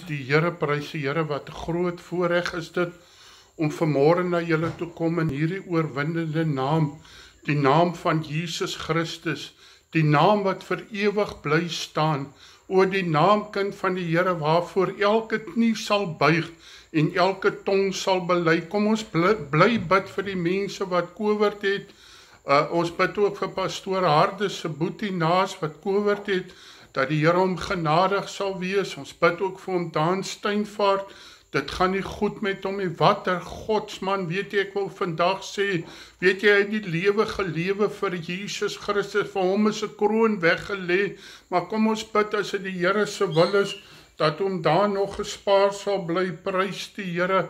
Die Here, prys die Here, wat 'n groot voorreg is dit om vanmôre na julle toe kom in hierdie oorwinnende naam, die naam van Jesus Christus, die naam wat vir ewig bly staan, o die naam kind van die Here waarvoor elke knie sal buig en elke tong sal bely. Kom ons bly bid vir die mense wat COVID het. Ons bid ook vir pastoor Harde se boetie naas wat COVID het, dat die Here hom genadig sal wees. Ons bid ook vir hom Dan Steinvaart. Dit gaan nie goed met hom nie. Wat 'n godsman, weet jy, ek wil vandag sê, weet jy, hy het die lewe gelewe vir Jesus Christus, vir hom is 'n kroon weggelê, maar kom ons bid as dit die Here se wil is, dat hom daar nog gespaar sal bly. Prys die Here.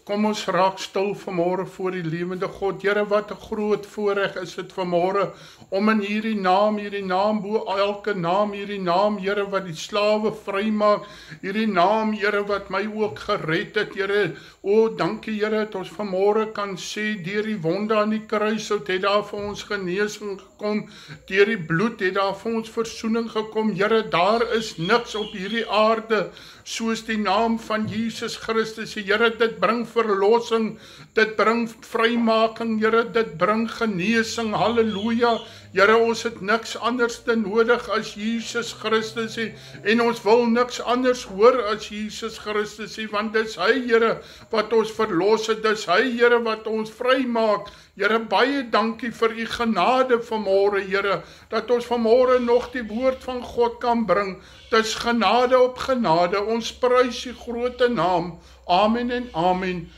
Kom ons raak stil vanmôre voor die lewende God. Here, wat 'n groot voorreg is dit vanmôre om in hierdie naam bo elke naam, hierdie naam, Here, wat die slawe vrymaak, hierdie naam, Here, wat my ook gered het, Here. O, dankie, Here, dat ons vanmôre kan sê, deur die wonde aan die kruis het daar vir ons genesing gekom, deur die bloed het daar vir ons versoening gekom. Here, daar is niks op hierdie aarde soos die naam van Jesus Christus. Here, dit bring verlossing, dit bring vrymaking, Here, dit bring genesing. Halleluja. Here, ons het niks anders te nodig as Jesus Christus en ons wil niks anders hoor as Jesus Christus, want dis hy, Here, wat ons verlos het, dis hy, Here, wat ons vrymaak. Here, baie dankie vir u genade vanmôre, Here, dat ons vanmôre nog die woord van God kan bring. Dis genade op genade. Ons prys die groote naam. Amen en amen.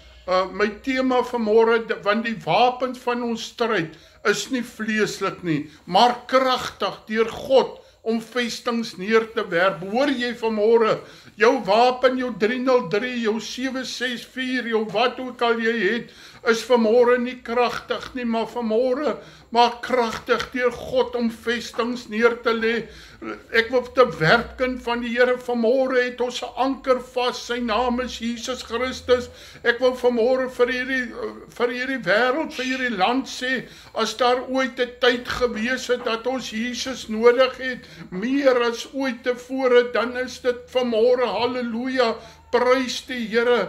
My tema vanmôre, want die wapens van ons stryd is nie vleeslik nie, maar kragtig deur God om vestings neer te werp. Hoor jy vanmôre, jou wapen, jou 303, jou 764, jou wat ook al jy het, is vanmôre nie kragtig nie, maar vanmôre maar kragtig deur God om vestings neer te lê. Ek wil te werken van die Here vanmôre het ons 'n anker vas, sy naam is Jesus Christus. Ek wil vanmôre vir hierdie wêreld, vir hierdie land sê, as daar ooit 'n tyd gewees het dat ons Jesus nodig het, meer as ooit tevore, dan is dit vanmôre. Halleluja. Prys die Here.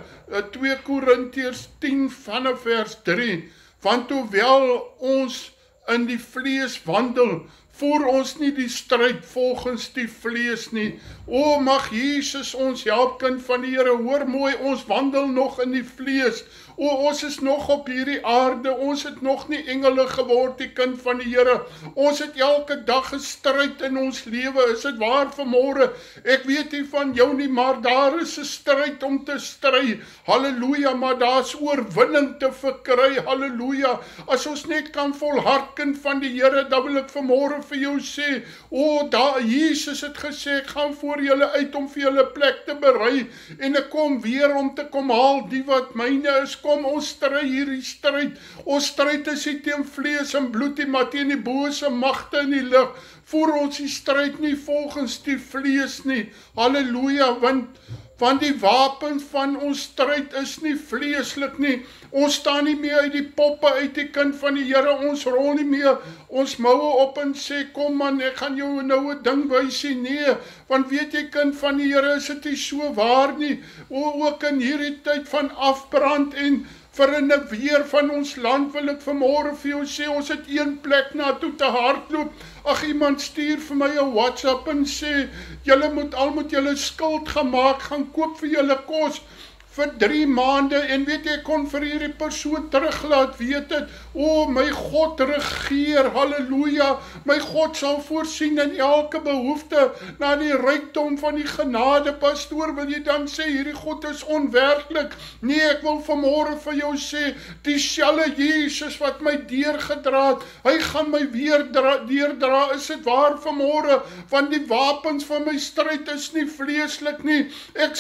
2 Korintiërs 10 vanaf vers 3. Want hoewel ons in die vlees wandel, voer ons nie die stryd volgens die vlees nie. O, mag Jesus ons help, kind van die Here. Hoor mooi, ons wandel nog in die vlees. O, ons is nog op hierdie aarde, ons het nog nie engele geword, die kind van die Here. Ons het elke dag gestryd in ons lewe, is dit waar vanmôre? Ek weet nie van jou nie, maar daar is 'n stryd om te stry. Halleluja, maar daar's oorwinning te verkry. Halleluja. As ons net kan volhard, kind van die Here, dan wil ek vanmôre vir jou sê, o, daar Jesus het gesê, ek gaan voor julle uit om vir julle plek te berei, en ek kom weer om te kom haal die wat myne is. Kom, ons stry hierdie stryd. Ons stryd is nie teen vlees en bloed nie, maar teen die bose magte in die lig. Voer ons die stryd nie volgens die vlees nie. Halleluja, want die wapen van ons stryd is nie vleeslik nie. Ons staan nie meer uit die poppe uit, die kind van die Here. Ons rol nie meer ons moue op en sê, kom man, ek gaan jou nou 'n ding wys. Nee, want weet jy, kind van die Here, is dit nie so waar nie. Ook in hierdie tyd van afbrand en verinne weer van ons land, wil ek vanmôre vir jou sê, ons het een plek na toe te hardloop. Ag, iemand stuur vir my 'n WhatsApp en sê, julle moet julle skuld gemaak, gaan koop vir julle kos vir 3 maande, en weet jy, kon vir hierdie persoon teruglaat weet het, o, my God regeer, halleluja, my God sal voorsien in elke behoefte na die rykdom van die genade. Pastoor, wil jy dan sê, hierdie God is onwerklik? Nee, ek wil vanmôre vir jou sê, dieselfde Jesus wat my deurgedra het, hy gaan my weer deurdra, is dit waar vanmôre, want die wapens van my stryd is nie vleeslik nie. Ek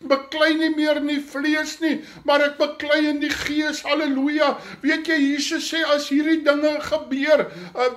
beklei nie meer in die vlees nie, maar ek beklei in die gees, halleluja. Weet jy, Jesus sê, as hierdie dinge gebeur,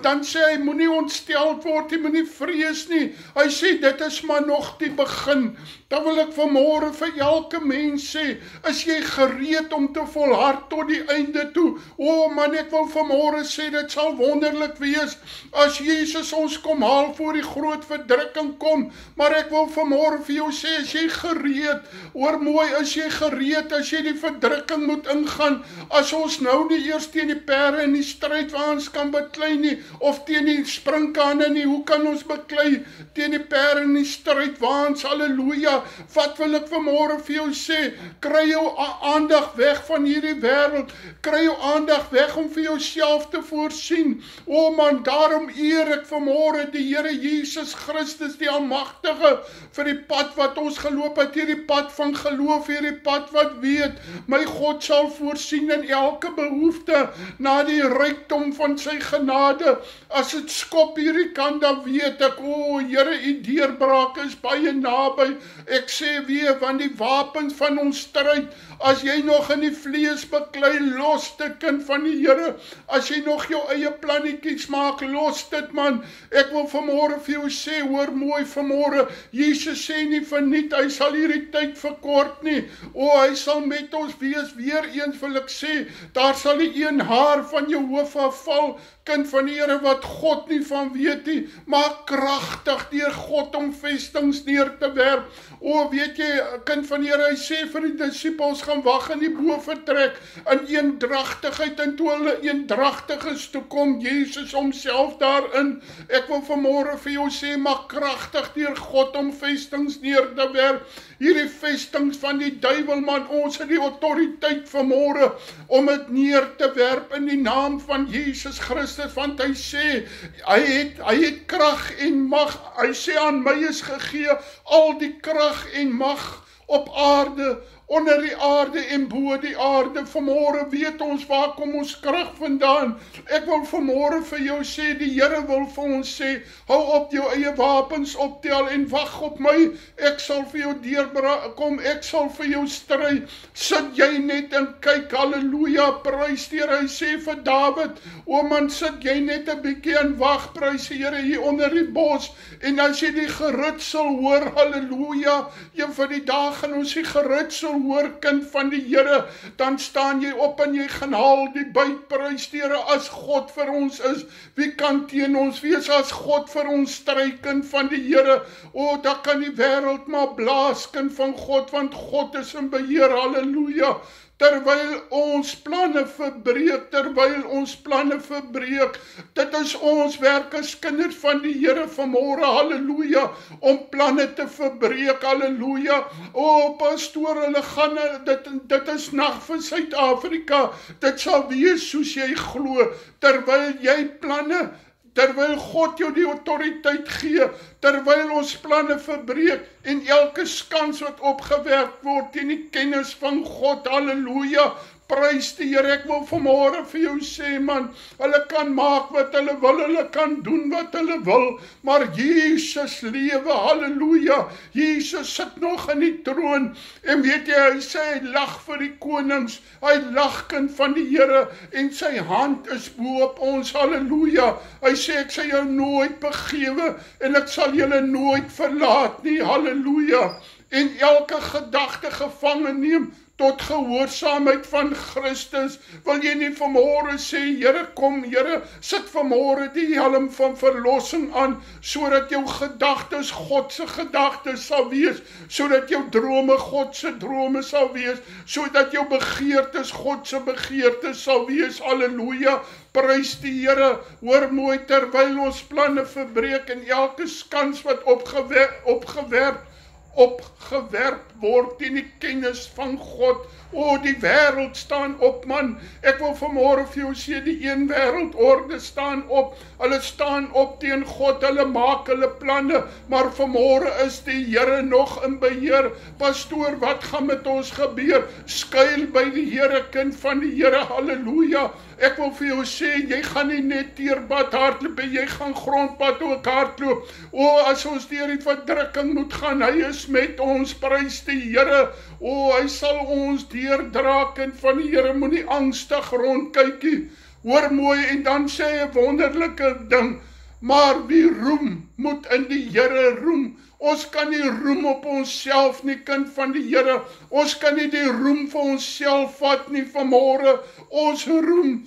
dan sê hy, moenie ontsteld word, jy moenie vrees nie. Hy sê, dit is maar nog die begin. Dan wil ek vanmôre vir elke mens sê, is jy gereed om te volhard tot die einde toe? O man, ek wil vanmôre sê, dit sal wonderlik wees, as Jesus ons kom haal voor die groot verdrukking kom, maar ek wil vanmôre vir jou sê, is jy gereed? Hoor mooi, is jy gereed, as jy die verdrukking moet ingaan, as ons nou nie eers teen die perde in die strydwaans kan beklei nie, of teen die sprinkane nie, hoe kan ons beklei teen die perde in die strydwaans, halleluja. Wat wil ek vanmôre vir jou sê, kry jou aandag weg van hierdie wêreld, kry jou aandag weg om vir jouself te voorsien. O man, daarom eer ek vanmôre die Here Jesus Christus, die Almagtige, vir die pad wat ons geloop het, hierdie pad van geloof, hierdie pad wat weet, my God sal voorsien in elke behoefte, na die rykdom van sy genade. As dit skop hierdie kant, dan weet ek, o Here, u deurbraak is baie naby. Ek sê weer, want die wapens van ons stryd, as jy nog in die vlees beklei, los dit, kind van die Here. As jy nog jou eie plannetjies maak, los dit man. Ek wil vanmôre vir jou sê, hoor mooi vanmôre, Jesus sê nie verniet, hy sal hierdie tyd verkort nie. O, hy sal met ons wees, weer eens wil ek sê, daar sal die een haar van jou hoof afval, kind van die Here, wat God nie van weet nie, maar kragtig deur God om vestings neer te werp. O, weet jy, kind van die Here, hy sê vir die disippels, gaan wag in die bovertrek, in eendragtigheid, en toe hulle eendragtig is, toe kom Jesus homself daarin. Ek wil vanmôre vir jou sê, maar kragtig deur God om vestings neer te werp. Hierdie vestings van die duiwel, man, ons het die autoriteit vanmôre om dit neer te werp in die naam van Jesus Christus, want hy sê, hy het krag en mag. Hy sê, aan my is gegee al die krag en mag op aarde, onder die aarde en bo die aarde. Vanmôre weet ons waar kom ons krag vandaan. Ek wil vanmôre vir jou sê, die Here wil vir ons sê, hou op jou eie wapens optel en wag op my. Ek sal vir jou deurkom, ek sal vir jou stry. Sit jy net en kyk, halleluja, prys die Here. Hy sê vir Dawid, o man, sit jy net 'n bietjie en wag, prys die Here hier onder die bos, en as jy die geritsel hoor, halleluja, een van die dae gaan ons die geritsel hoor, kind van die Here, dan staan jy op en jy gaan haal die byt, prys die Here. As God vir ons is, wie kan teen ons wees? As God vir ons stry, kind van die Here, o, dan kan die wêreld maar blaas, kind van God, want God is in beheer, halleluja. Terwyl ons planne verbreek, dit is ons werk as kinders van die Here vanmôre, halleluja, om planne te verbreek, halleluja. O, pastoor, hulle gaan, dit is nag vir Suid-Afrika, dit sal wees soos jy glo, terwyl God jou die autoriteit gee, terwyl ons planne verbreek, en elke skans wat opgewerp word teen die kennis van God, halleluja, prys die Here. Ek wil vanmôre vir jou sê, man, hulle kan maak wat hulle wil, hulle kan doen wat hulle wil, maar Jesus lewe, halleluja. Jesus sit nog in die troon, en weet jy, hy sê, hy lag vir die konings, hy lag, kind van die Here, en sy hand is bo op ons, halleluja. Hy sê, ek sal jou nooit begewe, en ek sal julle nooit verlaat nie, halleluja. En elke gedagte gevange neem, tot gehoorsaamheid van Christus. Wil jy nie vanmôre sê, Here, kom, Here, sit vanmôre die helm van verlossing aan, sodat jou gedagtes God se gedagtes sal wees, sodat jou drome God se drome sal wees, sodat jou begeertes God se begeertes sal wees, halleluja. Prys die Here. Hoor mooi, terwyl ons planne verbreek en elke skans wat opgewerp word in die kennis van God. O, die wêreld staan op, man. Ek wil vanmôre vir jou sê, die een wêreldorde staan op. Hulle staan op teen God, hulle maak hulle planne, maar vanmôre is die Here nog in beheer. Pastoor, wat gaan met ons gebeur? Skuil by die Here, kind van die Here, halleluja. Ek wil vir jou sê, jy gaan nie net teerbad hardloop, jy gaan grondpad ook hardloop. O, as ons deur die verdrukking moet gaan, hy is is met ons, prys die Here. O, hy sal ons deurdra, kind van die Here, moenie angstig rondkykie. Hoor mooi, en dan sê hy 'n wonderlike ding, maar wie roem, moet in die Here roem. Ons kan nie roem op onsself nie, kind van die Here. Ons kan nie die roem vir onsself vat nie vanmôre. Ons roem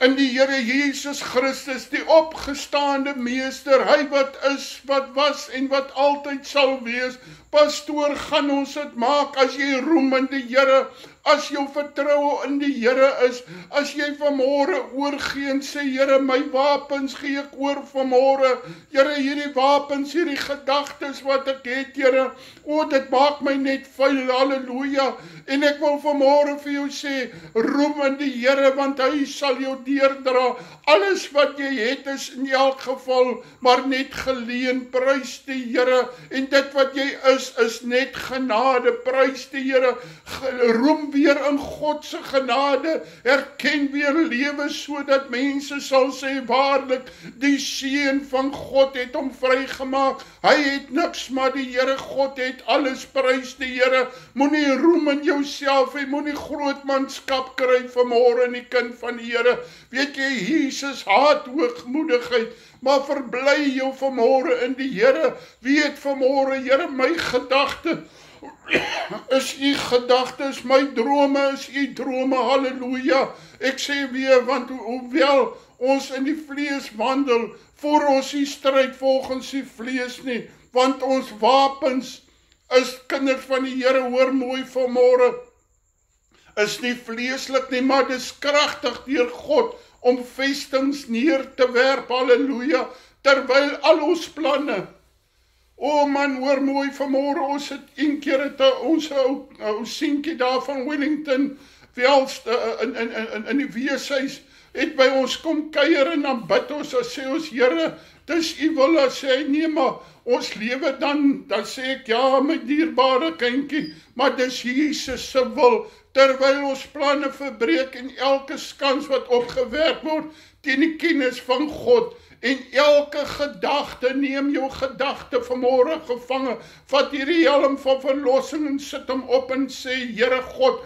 in die Here Jesus Christus, die opgestaande meester, hy wat is, wat was en wat altyd sal wees. Pastoor, gaan ons dit maak as jy roem in die Here, as jou vertroue in die Here is, as jy vanmôre oorgee en sê, Here, my wapens gee ek oor vanmôre. Here, hierdie wapens, hierdie gedagtes wat ek het, Here, o, dit maak my net vuil, halleluja. En ek wil vanmôre vir jou sê, roem in die Here, want hy sal jou deurdra. Alles wat jy het is in elk geval maar net geleen, prys die Here. En dit wat jy is net genade, prys die Here. Roem weer in God se genade, erken weer lewe, sodat mense sal sê, waarlik, die Seun van God het hom vrygemaak. Hy het niks, maar die Here God het alles, prys die Here. Moenie roem in jouself, jy moenie grootmanskap kry vanmôre, nie, kind van die Here. Weet jy, Jesus haat hoogmoedigheid, maar verbly jou vanmôre in die Here. Weet vanmôre, Here, my gedagte is u gedagtes, my drome is u drome, halleluja. Ek sê weer, want hoewel ons in die vlees wandel, voor ons die stryd volgens die vlees nie, want ons wapens is kinders van die Here, hoor mooi vanmôre, is nie vleeslik nie, maar dis kragtig deur God om vestings neer te werp, halleluja, terwyl al ons planne, o man, hoor mooi vanmôre, ons het een keer ons ou seentjie daar van Wellington, in die weeshuis, het by ons kom kuier en dan bid ons, en sê ons, Here, dis u wil, dan sê hy, nee, maar ons lewe dan sê ek, ja, my dierbare kindjie, maar dis Jesus se wil, terwyl ons planne verbreek en elke skans wat opgewerp word, teen die kennis van God, en elke gedagte, neem jou gedagte vanmôre gevange, vat hierdie helm van verlossing en sit hom op en sê, Here God,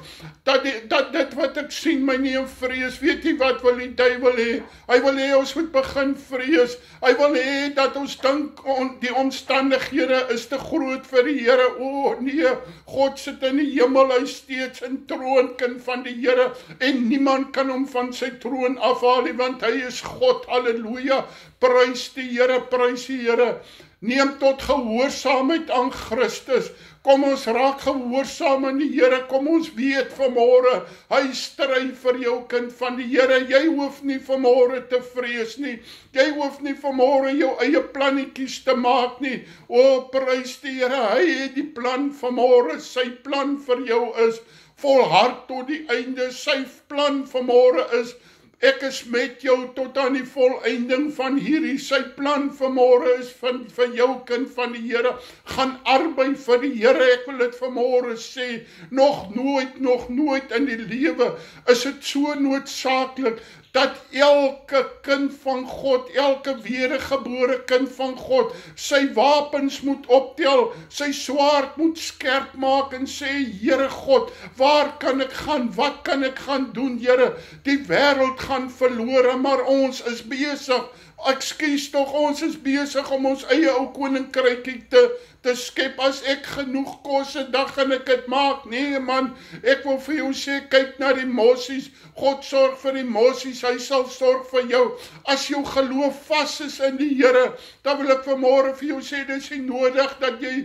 dat dit wat ek sien my nie in vrees, weet jy wat wil die duiwel hê? Hy wil hê ons moet begin vrees, hy wil hê dat ons dink die omstandighede is te groot vir die Here. O nee, God sit in die hemel, hy steeds in troon, kind van die Here, en niemand kan hom van sy troon afhaal nie, want hy is God, halleluja. Prys die Here, prys die Here. Neem tot gehoorsaamheid aan Christus. Kom ons raak gehoorsaam aan die Here. Kom ons weet vanmôre, hy stry vir jou, kind van die Here. Jy hoef nie vanmôre te vrees nie. Jy hoef nie vanmôre jou eie plannetjies te maak nie. O, prys die Here, hy het die plan vanmôre. Sy plan vir jou is volhard tot die einde. Sy plan vanmôre is, ek is met jou tot aan die volëinding van hierdie, sy plan vanmôre is vir jou, kind van die Here, gaan arbei vir die Here. Ek wil dit vanmôre sê, nog nooit in die lewe is dit so noodsaaklik, dat elke kind van God, elke wedergebore kind van God, sy wapens moet optel, sy swaard moet skerp maak en sê, Here God, waar kan ek gaan, wat kan ek gaan doen, Here? Die wêreld gaan verlore, maar ons is besig, ekskuus tog, ons is besig om ons eie ou koninkrykie te skep. As ek genoeg kos het, dan gaan ek dit maak. Nee man, ek wil vir jou sê, kyk na die mossies, God sorg vir die mossies, hy sal sorg vir jou. As jou geloof vas is in die Here, dan wil ek vanmôre vir jou sê, dis nie nodig dat jy,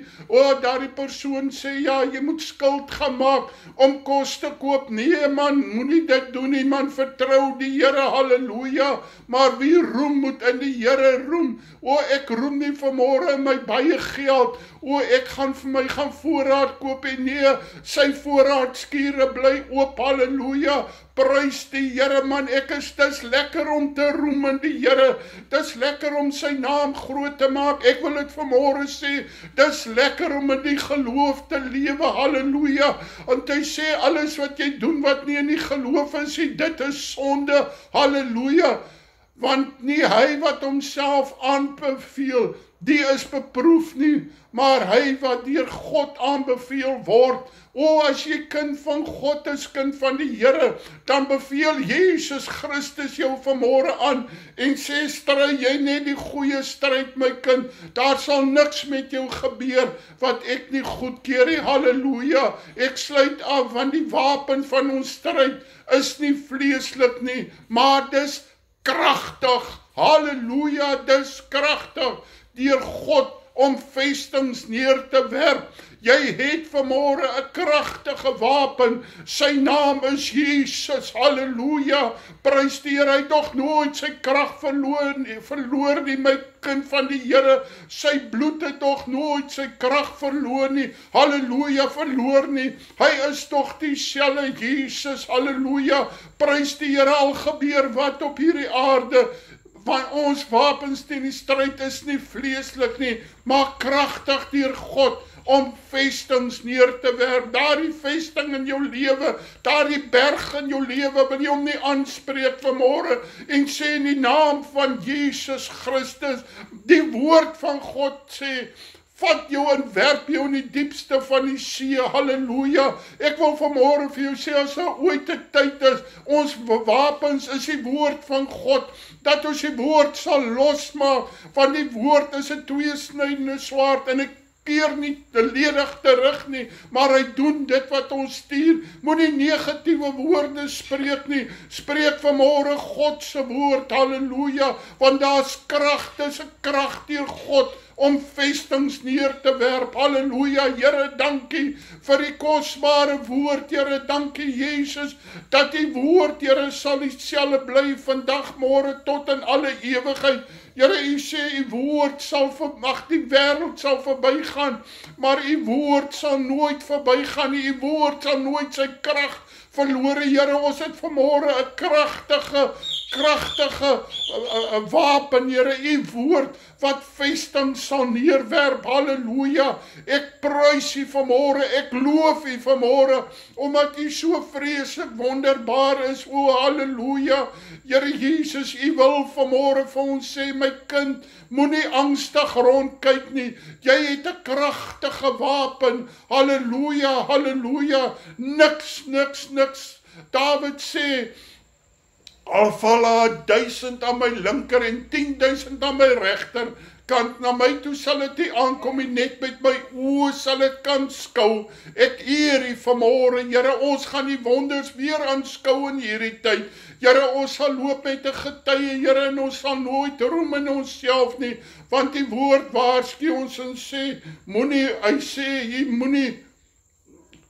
daardie persoon sê, ja, jy moet skuld gaan maak om kos te koop. Nee man, moenie dit doen nie man, vertrou die Here, halleluja. Maar wie roem moet in die Here roem. O, ek roem nie vanmôre my baie geld. O, ek gaan vir my voorraad koop en nee, sy voorraadskure bly oop, halleluja. Prys die Here man, dis lekker om te roem in die Here. Dis lekker om sy naam groot te maak. Ek wil dit vanmôre sê, dis lekker om in die geloof te lewe, halleluja. Want hy sê, alles wat jy doen wat nie in die geloof is, dit is sonde, halleluja. Want nie hy wat homself aanbeveel, die is beproef nie, maar hy wat deur God aanbeveel word. O, as jy kind van God is, kind van die Here, dan beveel Jesus Christus jou vanmôre aan en sê, stry jy net die goeie stryd, my kind. Daar sal niks met jou gebeur wat ek nie goedkeur nie. Halleluja. Ek sluit af, want die wapen van ons stryd is nie vleeslik nie, maar dis kragtig. Halleluja, dis kragtig deur God om vestings neer te werp. Jy het vanmôre 'n kragtige wapen. Sy naam is Jesus. Halleluja. Prys die Here. Hy het nog nooit sy krag verloor nie, my kind van die Here. Sy bloed het nog nooit sy krag verloor nie. Halleluja, verloor nie. Hy is tog dieselfde Jesus. Halleluja. Prys die Here. Al gebeur wat op hierdie aarde, want ons wapens teen die stryd is nie vleeslik nie, maar kragtig deur God om vestings neer te werp. Daardie vesting in jou lewe, daardie berg in jou lewe, wil jy hom nie aanspreek vanmôre en sê in die naam van Jesus Christus, die woord van God sê, vat jou en werp jou in die diepste van die see. Halleluja. Ek wil vanmôre vir jou sê, as daar ooit 'n tyd is, ons wapens is die woord van God, dat ons die woord sal losmaak, want die woord is 'n tweesnydende swaard en ek keer nie ledig terug nie, maar hy doen dit wat ons stuur. Moenie negatiewe woorde spreek nie. Spreek vanmôre God se woord. Halleluja, want daar's krag, dis 'n krag deur God om vestings neer te werp. Halleluja. Here, dankie vir die kosbare woord. Here, dankie Jesus, dat die woord, Here, sal dieselfde bly vandag, môre tot in alle ewigheid. Here, u sê, u woord sal die wêreld sal verbygaan, maar u woord sal nooit verbygaan nie. U woord sal nooit sy krag verloor. Here, ons het vanmôre 'n kragtige wapen, Here, u woord wat vesting sal neerwerp. Halleluja. Ek prys u vanmôre, ek loof u vanmôre, omdat u so vreeslik wonderbaar is. O, halleluja. Here Jesus, u wil vanmôre vir ons sê, my kind, moenie angstig rondkyk nie. Jy het 'n kragtige wapen. Halleluja, halleluja. Niks. Dawid sê, al val 1000 aan my linker en 10.000 aan my regter kant, na my toe sal dit nie aankom nie, net met my oë sal dit kan skou. Ek eer u vanmôre, Here, ons gaan die wonders weer aanskou in hierdie tyd. Here, ons sal loop met 'n getuie, Here, en ons sal nooit roem in onsself nie, want die woord waarsku ons en sê, hy sê,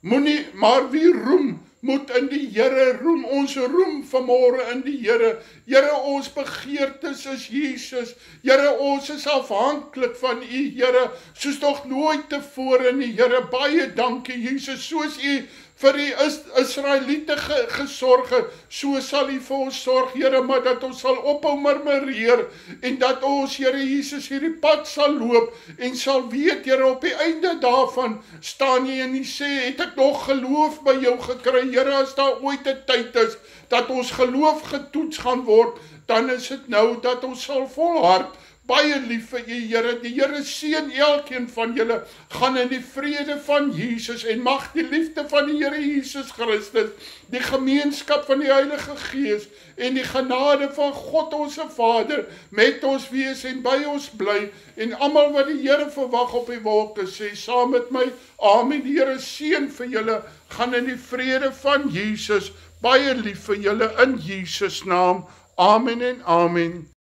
moenie, maar wie roem, moet in die Here roem. Ons roem vanmôre in die Here. Here, ons begeertes is Jesus. Here, ons is afhanklik van u, Here, soos nog nooit tevore nie, Here. Baie dankie, Jesus, soos u vir die Israeliete gesorg het, so sal u vir ons sorg, Here, maar dat ons sal ophou murmureer en dat ons, Here Jesus, hierdie pad sal loop en sal weet, Here, op die einde daarvan staan jy en jy sê, het ek nog geloof by jou gekry, Here, as daar ooit 'n tyd is dat ons geloof getoets gaan word, dan is dit nou dat ons sal volhard. Baie lief vir u, Here. Die Here seën elkeen van julle. Gaan in die vrede van Jesus en mag die liefde van die Here Jesus Christus, die gemeenskap van die Heilige Gees en die genade van God ons Vader met ons wees en by ons bly. En almal wat die Here verwag op die wolke sê saam met my, amen. Die Here seën vir julle. Gaan in die vrede van Jesus. Baie lief vir julle in Jesus naam. Amen en amen.